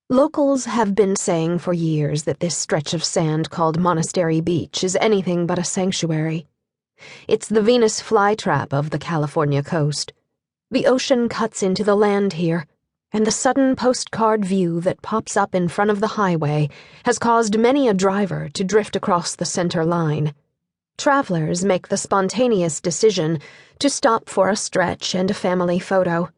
Locals have been saying for years that this stretch of sand called Monastery Beach is anything but a sanctuary. It's the Venus flytrap of the California coast. The ocean cuts into the land here, and the sudden postcard view that pops up in front of the highway has caused many a driver to drift across the center line. Travelers make the spontaneous decision to stop for a stretch and a family photo.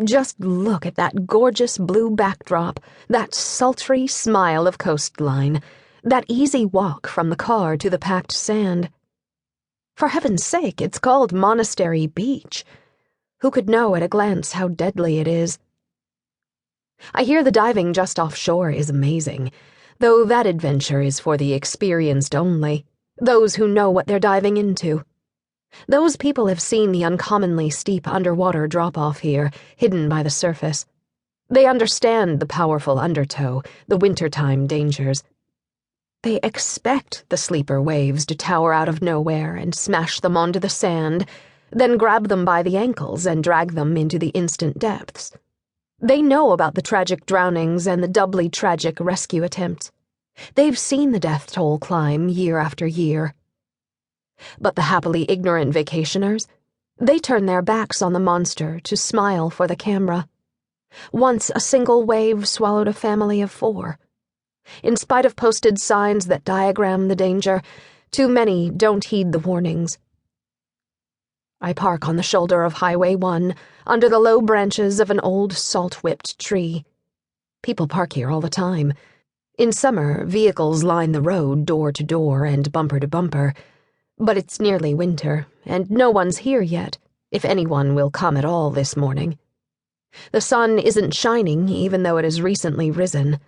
Just look at that gorgeous blue backdrop, that sultry smile of coastline, that easy walk from the car to the packed sand. For heaven's sake, it's called Monastery Beach. Who could know at a glance how deadly it is? I hear the diving just offshore is amazing, though that adventure is for the experienced only, those who know what they're diving into. Those people have seen the uncommonly steep underwater drop-off here, hidden by the surface. They understand the powerful undertow, the wintertime dangers. They expect the sleeper waves to tower out of nowhere and smash them onto the sand, then grab them by the ankles and drag them into the instant depths. They know about the tragic drownings and the doubly tragic rescue attempts. They've seen the death toll climb year after year. But the happily ignorant vacationers, they turn their backs on the monster to smile for the camera. Once a single wave swallowed a family of 4. In spite of posted signs that diagram the danger, too many don't heed the warnings. I park on the shoulder of Highway 1, under the low branches of an old salt-whipped tree. People park here all the time. In summer, vehicles line the road door to door and bumper to bumper. But it's nearly winter, and no one's here yet, if anyone will come at all this morning. The sun isn't shining even though it has recently risen.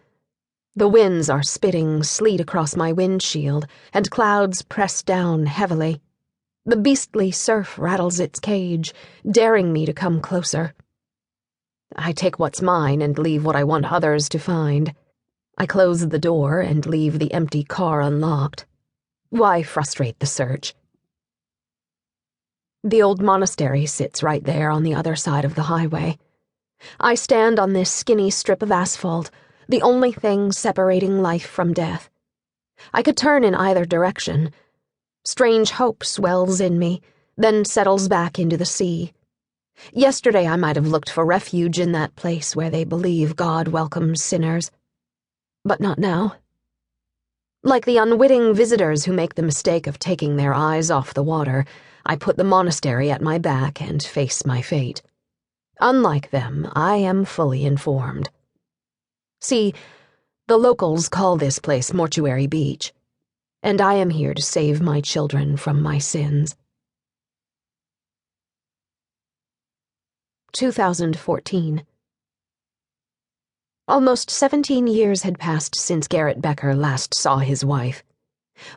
The winds are spitting sleet across my windshield, and clouds press down heavily. The beastly surf rattles its cage, daring me to come closer. I take what's mine and leave what I want others to find. I close the door and leave the empty car unlocked. Why frustrate the search? The old monastery sits right there on the other side of the highway. I stand on this skinny strip of asphalt, the only thing separating life from death. I could turn in either direction. Strange hope swells in me, then settles back into the sea. Yesterday I might have looked for refuge in that place where they believe God welcomes sinners. But not now. Like the unwitting visitors who make the mistake of taking their eyes off the water, I put the monastery at my back and face my fate. Unlike them, I am fully informed. See, the locals call this place Mortuary Beach, and I am here to save my children from my sins. 2014. Almost 17 years had passed since Garrett Becker last saw his wife.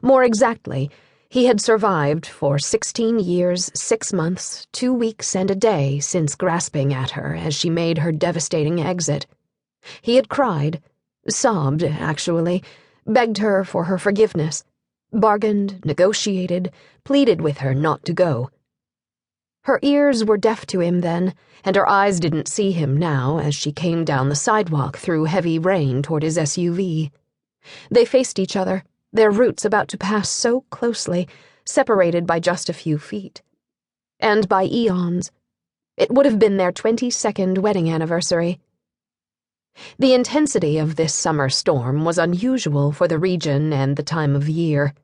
More exactly, he had survived for 16 years, 6 months, 2 weeks, and a day since grasping at her as she made her devastating exit. He had cried, sobbed, actually, begged her for her forgiveness, bargained, negotiated, pleaded with her not to go. Her ears were deaf to him then, and her eyes didn't see him now as she came down the sidewalk through heavy rain toward his SUV. They faced each other, their routes about to pass so closely, separated by just a few feet. And by eons. It would have been their 22nd wedding anniversary. The intensity of this summer storm was unusual for the region and the time of year.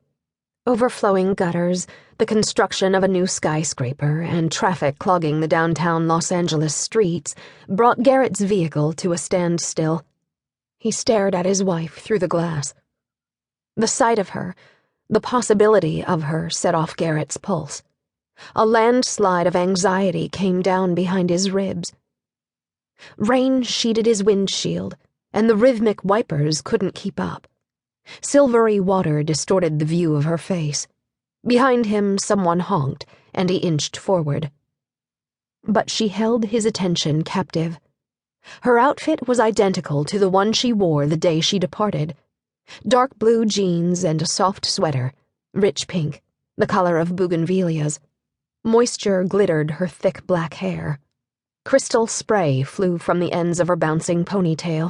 Overflowing gutters, the construction of a new skyscraper, and traffic clogging the downtown Los Angeles streets brought Garrett's vehicle to a standstill. He stared at his wife through the glass. The sight of her, the possibility of her, set off Garrett's pulse. A landslide of anxiety came down behind his ribs. Rain sheeted his windshield, and the rhythmic wipers couldn't keep up. Silvery water distorted the view of her face. Behind him, someone honked, and he inched forward. But she held his attention captive. Her outfit was identical to the one she wore the day she departed. Dark blue jeans and a soft sweater, rich pink, the color of bougainvilleas. Moisture glittered her thick black hair. Crystal spray flew from the ends of her bouncing ponytail.